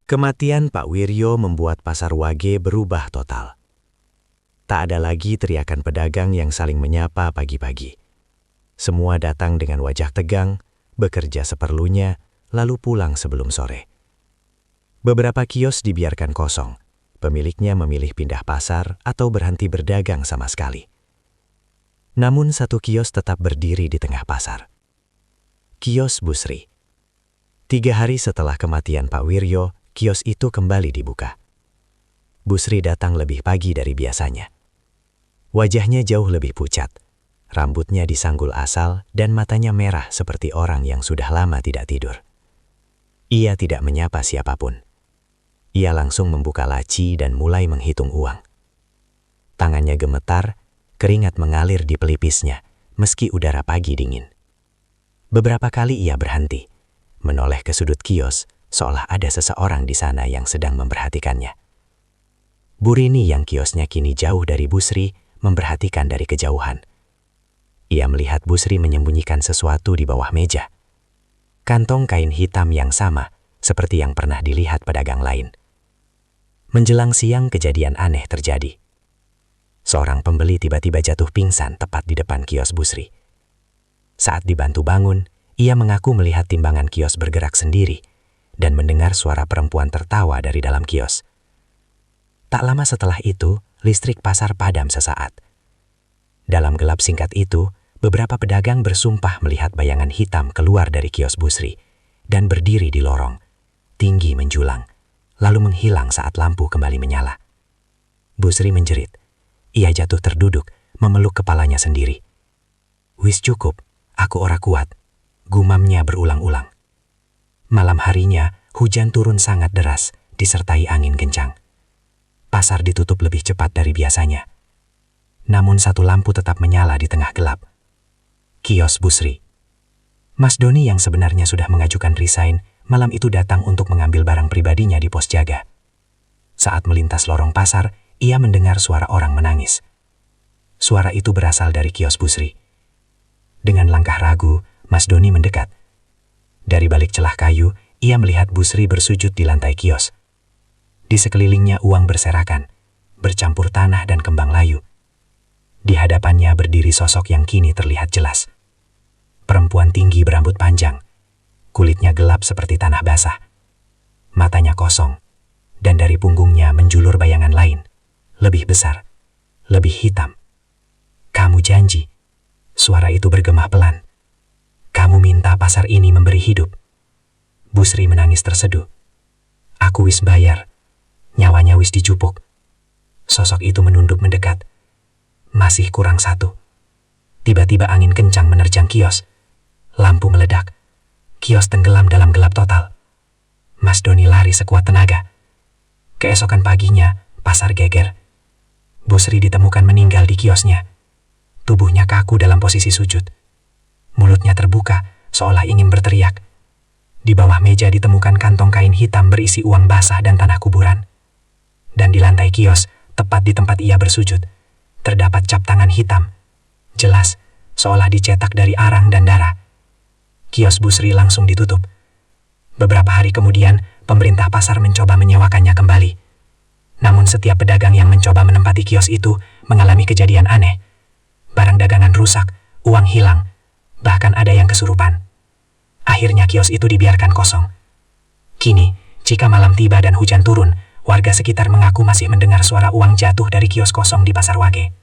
Kematian Pak Wiryo membuat pasar Wage berubah total. Tak ada lagi teriakan pedagang yang saling menyapa pagi-pagi. Semua datang dengan wajah tegang, bekerja seperlunya, lalu pulang sebelum sore. Beberapa kios dibiarkan kosong. Pemiliknya memilih pindah pasar atau berhenti berdagang sama sekali. Namun satu kios tetap berdiri di tengah pasar. Kios Busri. 3 hari setelah kematian Pak Wiryo, kios itu kembali dibuka. Busri datang lebih pagi dari biasanya. Wajahnya jauh lebih pucat. Rambutnya disanggul asal dan matanya merah seperti orang yang sudah lama tidak tidur. Ia tidak menyapa siapapun. Ia langsung membuka laci dan mulai menghitung uang. Tangannya gemetar, keringat mengalir di pelipisnya, meski udara pagi dingin. Beberapa kali ia berhenti, menoleh ke sudut kios, seolah ada seseorang di sana yang sedang memperhatikannya. Bu Rini yang kiosnya kini jauh dari Busri, memperhatikan dari kejauhan. Ia melihat Busri menyembunyikan sesuatu di bawah meja. Kantong kain hitam yang sama, seperti yang pernah dilihat pedagang lain. Menjelang siang kejadian aneh terjadi. Seorang pembeli tiba-tiba jatuh pingsan tepat di depan kios Busri. Saat dibantu bangun, ia mengaku melihat timbangan kios bergerak sendiri dan mendengar suara perempuan tertawa dari dalam kios. Tak lama setelah itu, listrik pasar padam sesaat. Dalam gelap singkat itu, beberapa pedagang bersumpah melihat bayangan hitam keluar dari kios Busri dan berdiri di lorong, tinggi menjulang, lalu menghilang saat lampu kembali menyala. Busri menjerit. Ia jatuh terduduk, memeluk kepalanya sendiri. "Wis cukup, aku ora kuat," gumamnya berulang-ulang. Malam harinya, hujan turun sangat deras, disertai angin kencang. Pasar ditutup lebih cepat dari biasanya. Namun satu lampu tetap menyala di tengah gelap. Kios Busri. Mas Doni yang sebenarnya sudah mengajukan resign, malam itu datang untuk mengambil barang pribadinya di pos jaga. Saat melintas lorong pasar, ia mendengar suara orang menangis. Suara itu berasal dari kios Busri. Dengan langkah ragu, Mas Doni mendekat. Dari balik celah kayu, ia melihat Busri bersujud di lantai kios. Di sekelilingnya uang berserakan, bercampur tanah dan kembang layu. Di hadapannya berdiri sosok yang kini terlihat jelas. Perempuan tinggi berambut panjang, kulitnya gelap seperti tanah basah. Matanya kosong, dan dari punggungnya menjulur bayangan lain, lebih besar, lebih hitam. "Kamu janji," suara itu bergema pelan. "Kamu minta pasar ini memberi hidup." Busri menangis terseduh. "Aku wis bayar, nyawanya wis dicupuk." Sosok itu menunduk mendekat. "Masih kurang satu." Tiba-tiba angin kencang menerjang kios. Lampu meledak. Kios tenggelam dalam gelap total. Mas Doni lari sekuat tenaga. Keesokan paginya, pasar geger. Busri ditemukan meninggal di kiosnya. Tubuhnya kaku dalam posisi sujud. Mulutnya terbuka, seolah ingin berteriak. Di bawah meja ditemukan kantong kain hitam berisi uang basah dan tanah kuburan. Dan di lantai kios, tepat di tempat ia bersujud, terdapat cap tangan hitam. Jelas, seolah dicetak dari arang dan darah. Kios Busri langsung ditutup. Beberapa hari kemudian, pemerintah pasar mencoba menyewakannya kembali. Namun setiap pedagang yang mencoba menempati kios itu mengalami kejadian aneh. Barang dagangan rusak, uang hilang, bahkan ada yang kesurupan. Akhirnya kios itu dibiarkan kosong. Kini, jika malam tiba dan hujan turun, warga sekitar mengaku masih mendengar suara uang jatuh dari kios kosong di pasar Wage.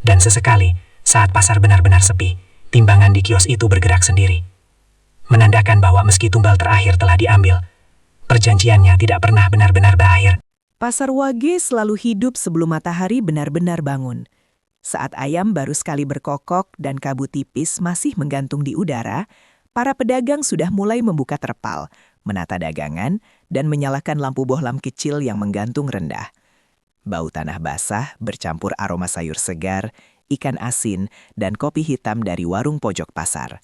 Dan sesekali, saat pasar benar-benar sepi, timbangan di kios itu bergerak sendiri. Menandakan bahwa meski tumbal terakhir telah diambil, perjanjiannya tidak pernah benar-benar berakhir. Pasar Wage selalu hidup sebelum matahari benar-benar bangun. Saat ayam baru sekali berkokok dan kabut tipis masih menggantung di udara, para pedagang sudah mulai membuka terpal, menata dagangan, dan menyalakan lampu bohlam kecil yang menggantung rendah. Bau tanah basah bercampur aroma sayur segar, ikan asin, dan kopi hitam dari warung pojok pasar.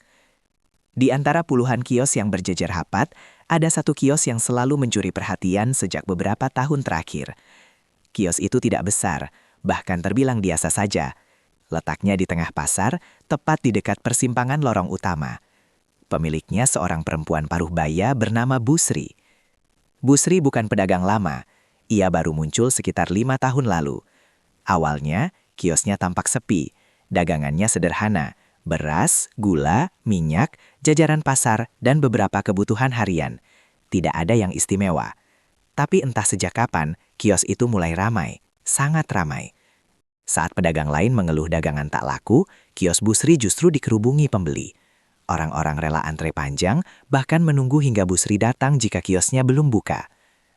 Di antara puluhan kios yang berjejer rapat, ada satu kios yang selalu mencuri perhatian sejak beberapa tahun terakhir. Kios itu tidak besar, bahkan terbilang biasa saja. Letaknya di tengah pasar, tepat di dekat persimpangan lorong utama. Pemiliknya seorang perempuan paruh baya bernama Busri. Busri bukan pedagang lama. Ia baru muncul sekitar 5 tahun lalu. Awalnya, kiosnya tampak sepi. Dagangannya sederhana, beras, gula, minyak, jajaran pasar, dan beberapa kebutuhan harian. Tidak ada yang istimewa. Tapi entah sejak kapan, kios itu mulai ramai, sangat ramai. Saat pedagang lain mengeluh dagangan tak laku, kios Busri justru dikerubungi pembeli. Orang-orang rela antre panjang, bahkan menunggu hingga Busri datang jika kiosnya belum buka.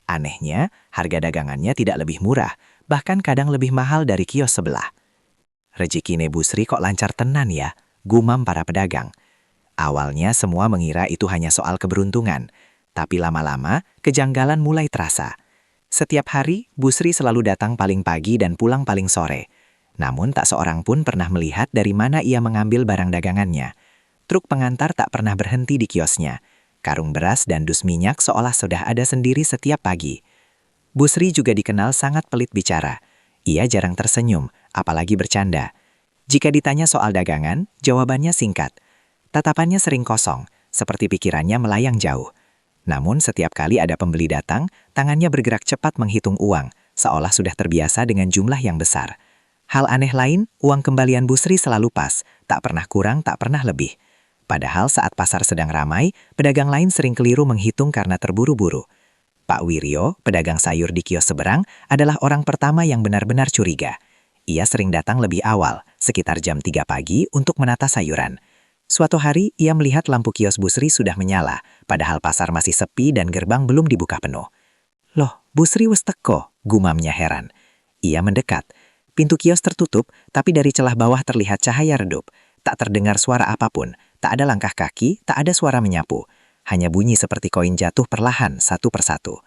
Anehnya, harga dagangannya tidak lebih murah, bahkan kadang lebih mahal dari kios sebelah. Rejekine Busri kok lancar tenan ya, gumam para pedagang. Awalnya semua mengira itu hanya soal keberuntungan, tapi lama-lama kejanggalan mulai terasa. Setiap hari, Busri selalu datang paling pagi dan pulang paling sore. Namun tak seorang pun pernah melihat dari mana ia mengambil barang dagangannya. Truk pengantar tak pernah berhenti di kiosnya. Karung beras dan dus minyak seolah sudah ada sendiri setiap pagi. Busri juga dikenal sangat pelit bicara. Ia jarang tersenyum, apalagi bercanda. Jika ditanya soal dagangan, jawabannya singkat. Tatapannya sering kosong, seperti pikirannya melayang jauh. Namun setiap kali ada pembeli datang, tangannya bergerak cepat menghitung uang, seolah sudah terbiasa dengan jumlah yang besar. Hal aneh lain, uang kembalian Busri selalu pas, tak pernah kurang, tak pernah lebih. Padahal saat pasar sedang ramai, pedagang lain sering keliru menghitung karena terburu-buru. Pak Wiryo, pedagang sayur di kios seberang, adalah orang pertama yang benar-benar curiga. Ia sering datang lebih awal, sekitar jam 3 pagi untuk menata sayuran. Suatu hari, ia melihat lampu kios Busri sudah menyala, padahal pasar masih sepi dan gerbang belum dibuka penuh. "Loh, Busri wes teko," gumamnya heran. Ia mendekat. Pintu kios tertutup, tapi dari celah bawah terlihat cahaya redup. Tak terdengar suara apapun, tak ada langkah kaki, tak ada suara menyapu. Hanya bunyi seperti koin jatuh perlahan, satu persatu.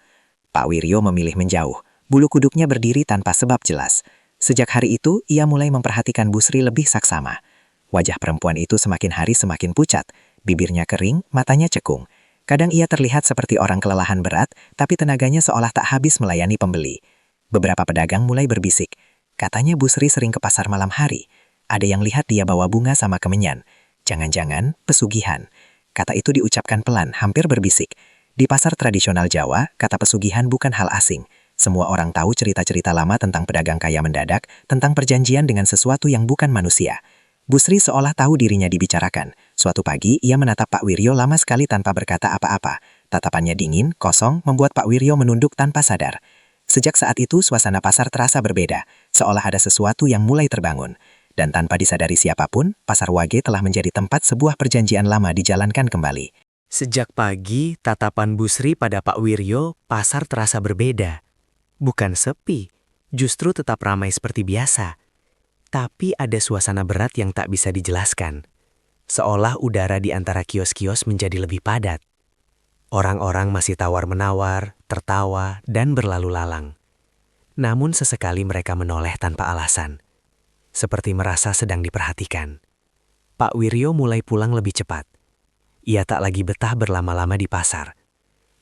Pak Wiryo memilih menjauh. Bulu kuduknya berdiri tanpa sebab jelas. Sejak hari itu, ia mulai memperhatikan Busri lebih saksama. Wajah perempuan itu semakin hari semakin pucat, bibirnya kering, matanya cekung. Kadang ia terlihat seperti orang kelelahan berat, tapi tenaganya seolah tak habis melayani pembeli. Beberapa pedagang mulai berbisik. Katanya Busri sering ke pasar malam hari. Ada yang lihat dia bawa bunga sama kemenyan. Jangan-jangan pesugihan. Kata itu diucapkan pelan, hampir berbisik. Di pasar tradisional Jawa, kata pesugihan bukan hal asing. Semua orang tahu cerita-cerita lama tentang pedagang kaya mendadak, tentang perjanjian dengan sesuatu yang bukan manusia. Busri seolah tahu dirinya dibicarakan. Suatu pagi, ia menatap Pak Wiryo lama sekali tanpa berkata apa-apa. Tatapannya dingin, kosong, membuat Pak Wiryo menunduk tanpa sadar. Sejak saat itu, suasana pasar terasa berbeda, seolah ada sesuatu yang mulai terbangun. Dan tanpa disadari siapapun, Pasar Wage telah menjadi tempat sebuah perjanjian lama dijalankan kembali. Sejak pagi, tatapan Busri pada Pak Wiryo, pasar terasa berbeda. Bukan sepi, justru tetap ramai seperti biasa. Tapi ada suasana berat yang tak bisa dijelaskan. Seolah udara di antara kios-kios menjadi lebih padat. Orang-orang masih tawar-menawar, tertawa, dan berlalu lalang. Namun sesekali mereka menoleh tanpa alasan. Seperti merasa sedang diperhatikan. Pak Wiryo mulai pulang lebih cepat. Ia tak lagi betah berlama-lama di pasar.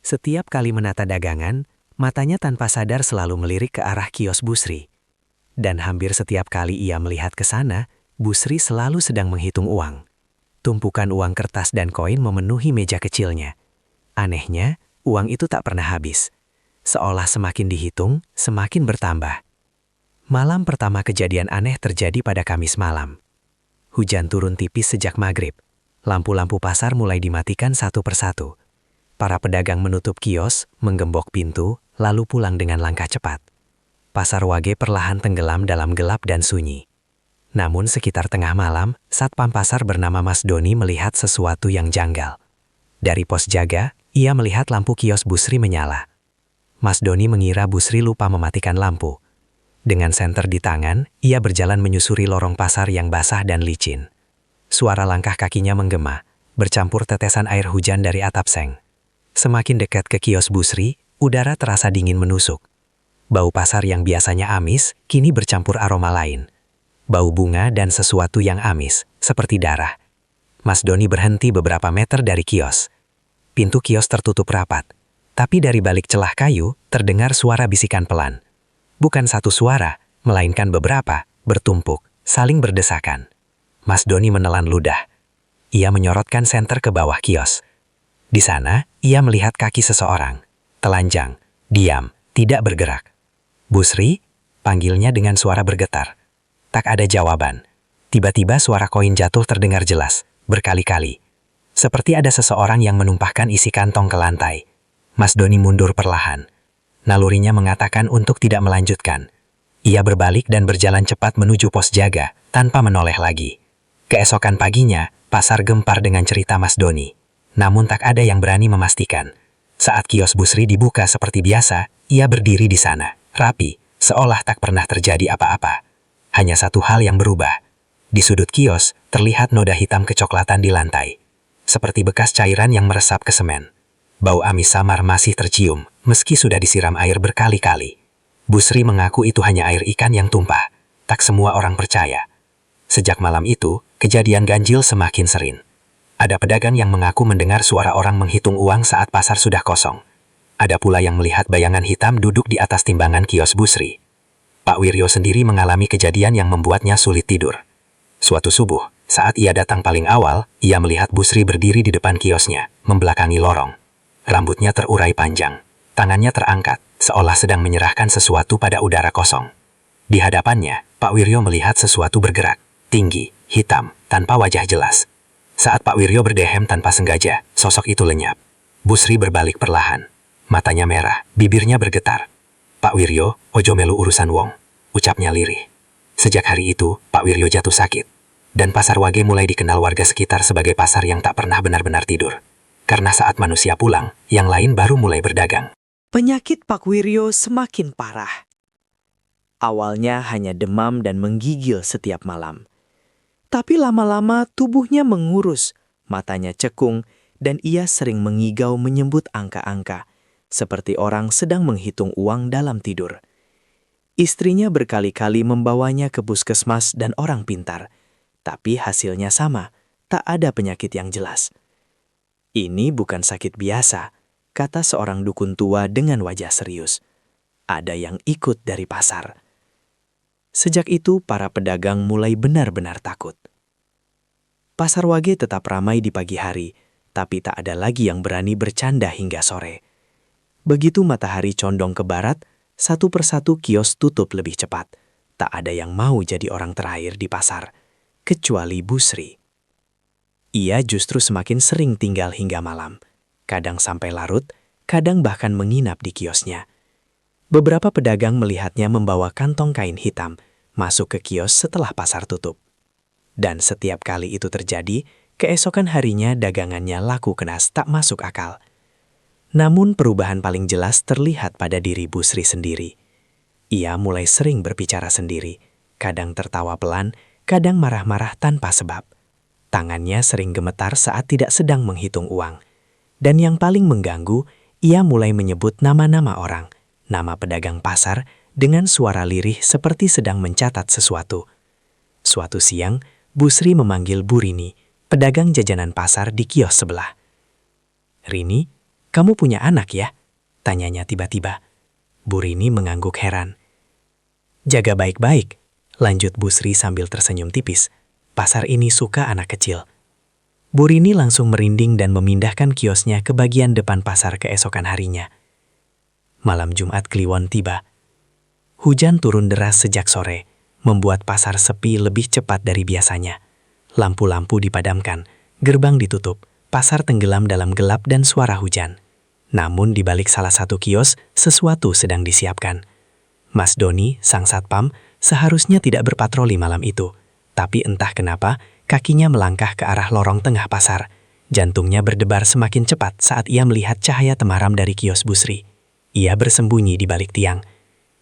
Setiap kali menata dagangan, matanya tanpa sadar selalu melirik ke arah kios Busri. Dan hampir setiap kali ia melihat ke sana, Busri selalu sedang menghitung uang. Tumpukan uang kertas dan koin memenuhi meja kecilnya. Anehnya, uang itu tak pernah habis. Seolah semakin dihitung, semakin bertambah. Malam pertama kejadian aneh terjadi pada Kamis malam. Hujan turun tipis sejak maghrib. Lampu-lampu pasar mulai dimatikan satu persatu. Para pedagang menutup kios, menggembok pintu, lalu pulang dengan langkah cepat. Pasar Wage perlahan tenggelam dalam gelap dan sunyi. Namun sekitar tengah malam, Satpam Pasar bernama Mas Doni melihat sesuatu yang janggal. Dari pos jaga, ia melihat lampu kios Busri menyala. Mas Doni mengira Busri lupa mematikan lampu. Dengan senter di tangan, ia berjalan menyusuri lorong pasar yang basah dan licin. Suara langkah kakinya menggema, bercampur tetesan air hujan dari atap seng. Semakin dekat ke kios Busri, udara terasa dingin menusuk. Bau pasar yang biasanya amis, kini bercampur aroma lain. Bau bunga dan sesuatu yang amis, seperti darah. Mas Doni berhenti beberapa meter dari kios. Pintu kios tertutup rapat, tapi dari balik celah kayu, terdengar suara bisikan pelan. Bukan satu suara, melainkan beberapa, bertumpuk, saling berdesakan. Mas Doni menelan ludah. Ia menyorotkan senter ke bawah kios. Di sana, ia melihat kaki seseorang. telanjang, diam, tidak bergerak. "Busri?" panggilnya dengan suara bergetar. Tak ada jawaban. Tiba-tiba suara koin jatuh terdengar jelas, berkali-kali. Seperti ada seseorang yang menumpahkan isi kantong ke lantai. Mas Doni mundur perlahan. Nalurinya mengatakan untuk tidak melanjutkan. Ia berbalik dan berjalan cepat menuju pos jaga, tanpa menoleh lagi. Keesokan paginya, pasar gempar dengan cerita Mas Doni. Namun tak ada yang berani memastikan. Saat kios Busri dibuka seperti biasa, ia berdiri di sana, rapi, seolah tak pernah terjadi apa-apa. Hanya satu hal yang berubah. Di sudut kios, terlihat noda hitam kecoklatan di lantai. Seperti bekas cairan yang meresap ke semen. Bau amis samar masih tercium, meski sudah disiram air berkali-kali. Busri mengaku itu hanya air ikan yang tumpah. Tak semua orang percaya. Sejak malam itu, kejadian ganjil semakin sering. Ada pedagang yang mengaku mendengar suara orang menghitung uang saat pasar sudah kosong. Ada pula yang melihat bayangan hitam duduk di atas timbangan kios Busri. Pak Wiryo sendiri mengalami kejadian yang membuatnya sulit tidur. Suatu subuh, saat ia datang paling awal, ia melihat Busri berdiri di depan kiosnya, membelakangi lorong. Rambutnya terurai panjang, tangannya terangkat, seolah sedang menyerahkan sesuatu pada udara kosong. Di hadapannya, Pak Wiryo melihat sesuatu bergerak, tinggi, hitam, tanpa wajah jelas. Saat Pak Wiryo berdehem tanpa sengaja, sosok itu lenyap. Busri berbalik perlahan. Matanya merah, bibirnya bergetar. "Pak Wiryo, ojo melu urusan wong," ucapnya lirih. Sejak hari itu, Pak Wiryo jatuh sakit. Dan pasar Wage mulai dikenal warga sekitar sebagai pasar yang tak pernah benar-benar tidur. Karena saat manusia pulang, yang lain baru mulai berdagang. Penyakit Pak Wiryo semakin parah. Awalnya hanya demam dan menggigil setiap malam. Tapi lama-lama tubuhnya mengurus, matanya cekung, dan ia sering mengigau menyebut angka-angka, seperti orang sedang menghitung uang dalam tidur. Istrinya berkali-kali membawanya ke puskesmas dan orang pintar, tapi hasilnya sama, tak ada penyakit yang jelas. "Ini bukan sakit biasa," kata seorang dukun tua dengan wajah serius. "Ada yang ikut dari pasar." Sejak itu, para pedagang mulai benar-benar takut. Pasar Wage tetap ramai di pagi hari, tapi tak ada lagi yang berani bercanda hingga sore. Begitu matahari condong ke barat, satu persatu kios tutup lebih cepat. Tak ada yang mau jadi orang terakhir di pasar, kecuali Busri. Ia justru semakin sering tinggal hingga malam. Kadang sampai larut, kadang bahkan menginap di kiosnya. Beberapa pedagang melihatnya membawa kantong kain hitam, masuk ke kios setelah pasar tutup. Dan setiap kali itu terjadi, keesokan harinya dagangannya laku kenas tak masuk akal. Namun perubahan paling jelas terlihat pada diri Busri sendiri. Ia mulai sering berbicara sendiri, kadang tertawa pelan, kadang marah-marah tanpa sebab. Tangannya sering gemetar saat tidak sedang menghitung uang. Dan yang paling mengganggu, ia mulai menyebut nama-nama orang, nama pedagang pasar, dengan suara lirih seperti sedang mencatat sesuatu. Suatu siang, Busri memanggil Bu Rini, pedagang jajanan pasar di kios sebelah. "Rini, kamu punya anak ya?" tanyanya tiba-tiba. Bu Rini mengangguk heran. "Jaga baik-baik," lanjut Busri sambil tersenyum tipis. "Pasar ini suka anak kecil." Bu Rini langsung merinding dan memindahkan kiosnya ke bagian depan pasar keesokan harinya. Malam Jumat Kliwon tiba. Hujan turun deras sejak sore, membuat pasar sepi lebih cepat dari biasanya. Lampu-lampu dipadamkan, gerbang ditutup, pasar tenggelam dalam gelap dan suara hujan. Namun di balik salah satu kios, sesuatu sedang disiapkan. Mas Doni, sang satpam, seharusnya tidak berpatroli malam itu. Tapi entah kenapa, kakinya melangkah ke arah lorong tengah pasar. Jantungnya berdebar semakin cepat saat ia melihat cahaya temaram dari kios Busri. Ia bersembunyi di balik tiang.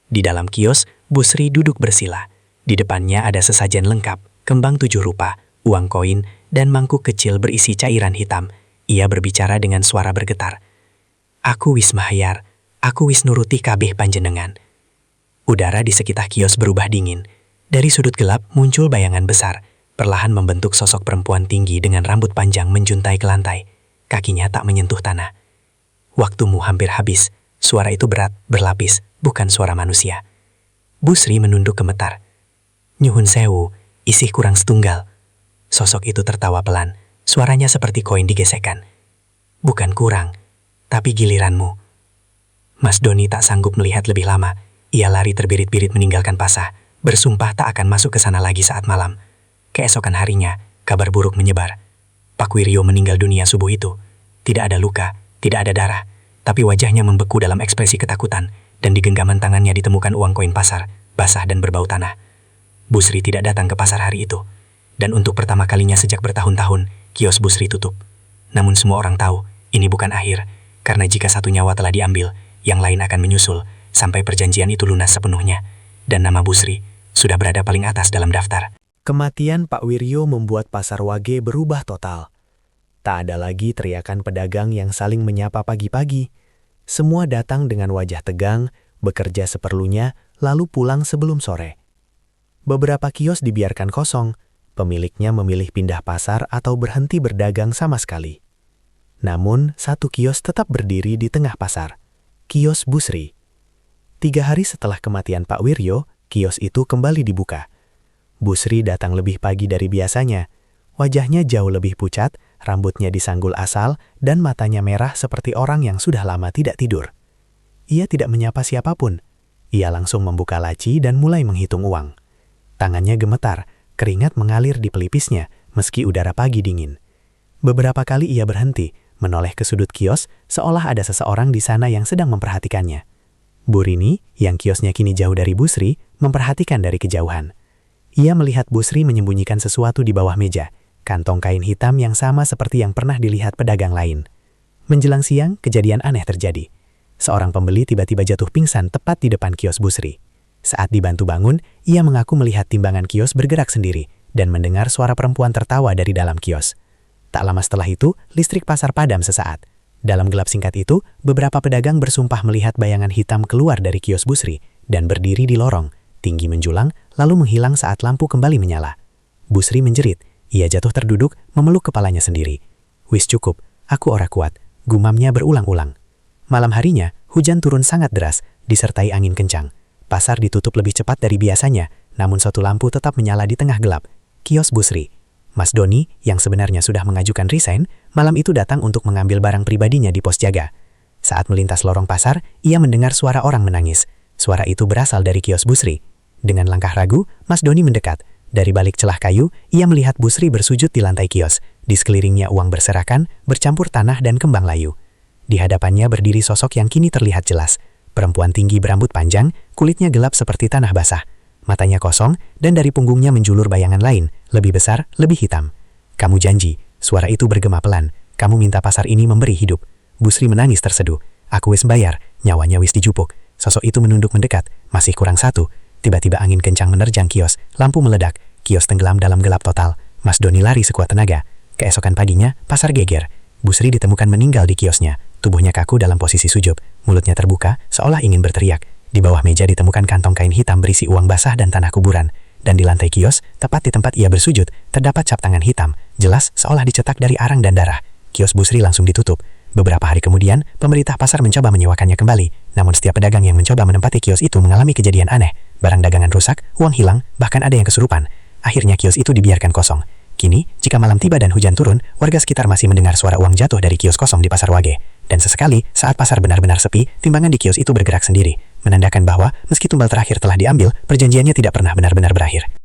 Di dalam kios, Busri duduk bersila. Di depannya ada sesajen lengkap, kembang 7 rupa, uang koin, dan mangkuk kecil berisi cairan hitam. Ia berbicara dengan suara bergetar. "Aku wis mahayar, aku wis nuruti kabeh panjenengan." Udara di sekitar kios berubah dingin. Dari sudut gelap muncul bayangan besar, perlahan membentuk sosok perempuan tinggi dengan rambut panjang menjuntai ke lantai. Kakinya tak menyentuh tanah. "Waktumu hampir habis." Suara itu berat, berlapis, bukan suara manusia. Busri menunduk gemetar. "Nyuhun sewu, isih kurang setunggal." Sosok itu tertawa pelan, suaranya seperti koin digesekkan. "Bukan kurang, tapi giliranmu." Mas Doni tak sanggup melihat lebih lama. Ia lari terbirit-birit meninggalkan pasar, bersumpah tak akan masuk ke sana lagi saat malam. Keesokan harinya, kabar buruk menyebar. Pak Wiryo meninggal dunia subuh itu. Tidak ada luka, tidak ada darah, tapi wajahnya membeku dalam ekspresi ketakutan, dan di genggaman tangannya ditemukan uang koin pasar, basah dan berbau tanah. Busri tidak datang ke pasar hari itu, dan untuk pertama kalinya sejak bertahun-tahun, kios Busri tutup. Namun semua orang tahu, ini bukan akhir, karena jika satu nyawa telah diambil, yang lain akan menyusul, sampai perjanjian itu lunas sepenuhnya, dan nama Busri sudah berada paling atas dalam daftar. Kematian Pak Wiryo membuat pasar Wage berubah total. Tak ada lagi teriakan pedagang yang saling menyapa pagi-pagi. Semua datang dengan wajah tegang, bekerja seperlunya, lalu pulang sebelum sore. Beberapa kios dibiarkan kosong, pemiliknya memilih pindah pasar atau berhenti berdagang sama sekali. Namun, satu kios tetap berdiri di tengah pasar, kios Busri. 3 hari setelah kematian Pak Wiryo, kios itu kembali dibuka. Busri datang lebih pagi dari biasanya. Wajahnya jauh lebih pucat, rambutnya disanggul asal, dan matanya merah seperti orang yang sudah lama tidak tidur. Ia tidak menyapa siapapun. Ia langsung membuka laci dan mulai menghitung uang. Tangannya gemetar, keringat mengalir di pelipisnya, meski udara pagi dingin. Beberapa kali ia berhenti, menoleh ke sudut kios, seolah ada seseorang di sana yang sedang memperhatikannya. Bu Rini, yang kiosnya kini jauh dari Busri, memperhatikan dari kejauhan. Ia melihat Busri menyembunyikan sesuatu di bawah meja, kantong kain hitam yang sama seperti yang pernah dilihat pedagang lain. Menjelang siang, kejadian aneh terjadi. Seorang pembeli tiba-tiba jatuh pingsan tepat di depan kios Busri. Saat dibantu bangun, ia mengaku melihat timbangan kios bergerak sendiri dan mendengar suara perempuan tertawa dari dalam kios. Tak lama setelah itu, listrik pasar padam sesaat. Dalam gelap singkat itu, beberapa pedagang bersumpah melihat bayangan hitam keluar dari kios Busri dan berdiri di lorong, tinggi menjulang, lalu menghilang saat lampu kembali menyala. Busri menjerit. Ia jatuh terduduk, memeluk kepalanya sendiri. "Wis cukup, aku ora kuat," gumamnya berulang-ulang. Malam harinya, hujan turun sangat deras, disertai angin kencang. Pasar ditutup lebih cepat dari biasanya, namun satu lampu tetap menyala di tengah gelap. Kios Busri. Mas Doni, yang sebenarnya sudah mengajukan resign, malam itu datang untuk mengambil barang pribadinya di pos jaga. Saat melintas lorong pasar, ia mendengar suara orang menangis. Suara itu berasal dari kios Busri. Dengan langkah ragu, Mas Doni mendekat. Dari balik celah kayu, ia melihat Busri bersujud di lantai kios. Di sekelilingnya uang berserakan, bercampur tanah dan kembang layu. Di hadapannya berdiri sosok yang kini terlihat jelas. Perempuan tinggi berambut panjang, kulitnya gelap seperti tanah basah. Matanya kosong, dan dari punggungnya menjulur bayangan lain, lebih besar, lebih hitam. "Kamu janji," suara itu bergema pelan. "Kamu minta pasar ini memberi hidup." Busri menangis terseduh. "Aku wis bayar, nyawanya wis dijupuk." Sosok itu menunduk mendekat. "Masih kurang satu." Tiba-tiba angin kencang menerjang kios, lampu meledak, kios tenggelam dalam gelap total. Mas Doni lari sekuat tenaga. Keesokan paginya, pasar geger. Busri ditemukan meninggal di kiosnya. Tubuhnya kaku dalam posisi sujud, mulutnya terbuka, seolah ingin berteriak. Di bawah meja ditemukan kantong kain hitam berisi uang basah dan tanah kuburan. Dan di lantai kios, tepat di tempat ia bersujud, terdapat cap tangan hitam, jelas seolah dicetak dari arang dan darah. Kios Busri langsung ditutup. Beberapa hari kemudian, pemerintah pasar mencoba menyewakannya kembali. Namun setiap pedagang yang mencoba menempati kios itu mengalami kejadian aneh. Barang dagangan rusak, uang hilang, bahkan ada yang kesurupan. Akhirnya kios itu dibiarkan kosong. Kini, jika malam tiba dan hujan turun, warga sekitar masih mendengar suara uang jatuh dari kios kosong di pasar Wage. Dan sesekali, saat pasar benar-benar sepi, timbangan di kios itu bergerak sendiri, menandakan bahwa meski tumbal terakhir telah diambil, perjanjiannya tidak pernah benar-benar berakhir.